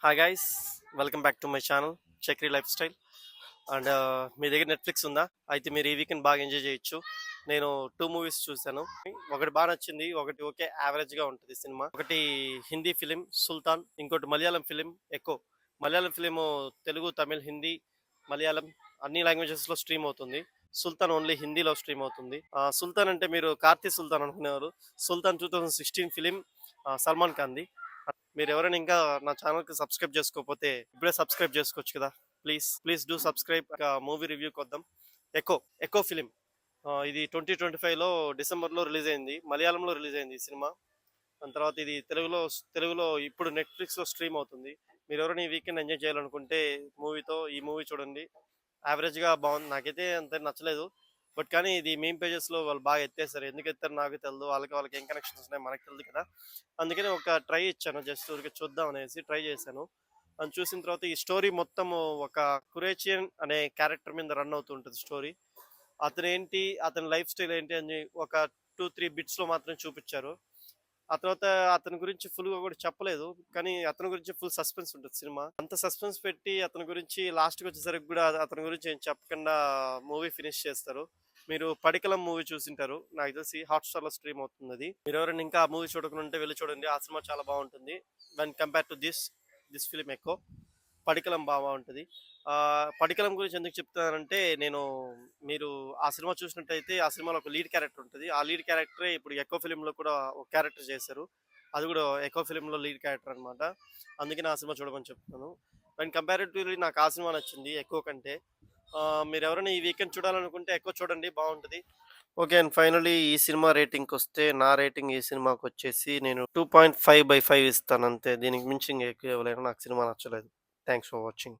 Hi guys, welcome back to my channel Chakri lifestyle. And మీ దగ్గర Netflix ఉందా? అయితే మీరు ఈ వీకెండ్ బాగా ఎంజాయ్ చేయొచ్చు. నేను 2 మూవీస్ చూశాను. ఒకటి బాగా నచ్చింది, ఒకటి ఓకే యావరేజ్గా ఉంటుంది సినిమా. ఒకటి హిందీ ఫిలిం సుల్తాన్, ఇంకోటి Malayalam film Echo. Malayalam film Telugu, Tamil, Hindi, Malayalam అన్ని లాంగ్వేజెస్లో స్ట్రీమ్ అవుతుంది. సుల్తాన్ ఓన్లీ హిందీలో స్ట్రీమ్ అవుతుంది. సుల్తాన్ అంటే మీరు కార్తీ సుల్తాన్ అనుకునేవారు. సుల్తాన్ 2016 ఫిలిం, సల్మాన్ ఖాన్ది. మీరు ఎవరైనా ఇంకా నా ఛానల్కి సబ్స్క్రైబ్ చేసుకోకపోతే ఇప్పుడే సబ్స్క్రైబ్ చేసుకోవచ్చు కదా. Please please do subscribe. Movie రివ్యూకి వద్దాం. ఎకో ఎకో ఫిలిం ఇది 2025లో డిసెంబర్లో రిలీజ్ అయింది. మలయాళంలో రిలీజ్ అయింది ఈ సినిమా. దాని తర్వాత ఇది తెలుగులో ఇప్పుడు నెట్ఫ్లిక్స్లో స్ట్రీమ్ అవుతుంది. మీరు ఎవరైనా ఈ వీకెండ్ ఎంజాయ్ చేయాలనుకుంటే ఈ మూవీ చూడండి. యావరేజ్గా బాగుంది, నాకైతే అంత నచ్చలేదు. బట్ కానీ ఇది మెయిన్ పేజెస్లో వాళ్ళు బాగా ఎత్తేస్తారు. ఎందుకు ఎత్తారు నాకు తెలియదు, వాళ్ళకి ఏం కనెక్షన్స్ ఉన్నాయి మనకు తెలియదు కదా. అందుకని ఒక ట్రై ఇచ్చాను, జస్ట్ ఊరికి చూద్దాం అనేసి ట్రై చేశాను. అని చూసిన తర్వాత ఈ స్టోరీ మొత్తం ఒక కురేషియన్ అనే క్యారెక్టర్ మీద రన్ అవుతుంటుంది స్టోరీ. అతని లైఫ్ స్టైల్ ఏంటి అని ఒక 2-3 బిట్స్లో మాత్రం చూపించారు. ఆ తర్వాత అతని గురించి ఫుల్గా కూడా చెప్పలేదు, కానీ అతని గురించి ఫుల్ సస్పెన్స్ ఉంటుంది సినిమా. అంత సస్పెన్స్ పెట్టి అతని గురించి లాస్ట్కి వచ్చేసరికి కూడా అతని గురించి ఏం చెప్పకుండా మూవీ ఫినిష్ చేస్తారు. మీరు పడికలం మూవీ చూసింటారు, నాకు తెలిసి హాట్స్టార్లో స్ట్రీమ్ అవుతుంది అది. మీరు ఎవరైనా ఇంకా ఆ మూవీ చూడకుండా ఉంటే వెళ్ళి చూడండి, ఆ సినిమా చాలా బాగుంటుంది. When compare to this film ఎక్కువ పడికలం బాగుంటుంది. పడికలం గురించి ఎందుకు చెప్తానంటే మీరు ఆ సినిమా చూసినట్టయితే ఆ సినిమాలో ఒక లీడ్ క్యారెక్టర్ ఉంటుంది. ఆ లీడ్ క్యారెక్టరే ఇప్పుడు ఎకో ఫిలింలో కూడా ఒక క్యారెక్టర్ చేశారు. అది కూడా ఎకో ఫిలింలో లీడ్ క్యారెక్టర్ అనమాట. అందుకే ఆ సినిమా చూడమని చెప్తున్నాను. అండ్ కంపారిటివ్లీ నాకు ఆ సినిమా నచ్చింది ఎక్కువ కంటే. మీరు ఎవరైనా ఈ వీకెండ్ చూడాలనుకుంటే ఎక్కువ చూడండి, బాగుంటుంది. ఓకే, అండ్ ఫైనలీ ఈ సినిమా రేటింగ్కి వస్తే నా రేటింగ్ ఈ సినిమాకి వచ్చేసి నేను 2.5/5 ఇస్తాను అంతే. దీనికి మించి ఎక్కువ ఇవ్వలేను, నాకు సినిమా నచ్చలేదు. Thanks for watching.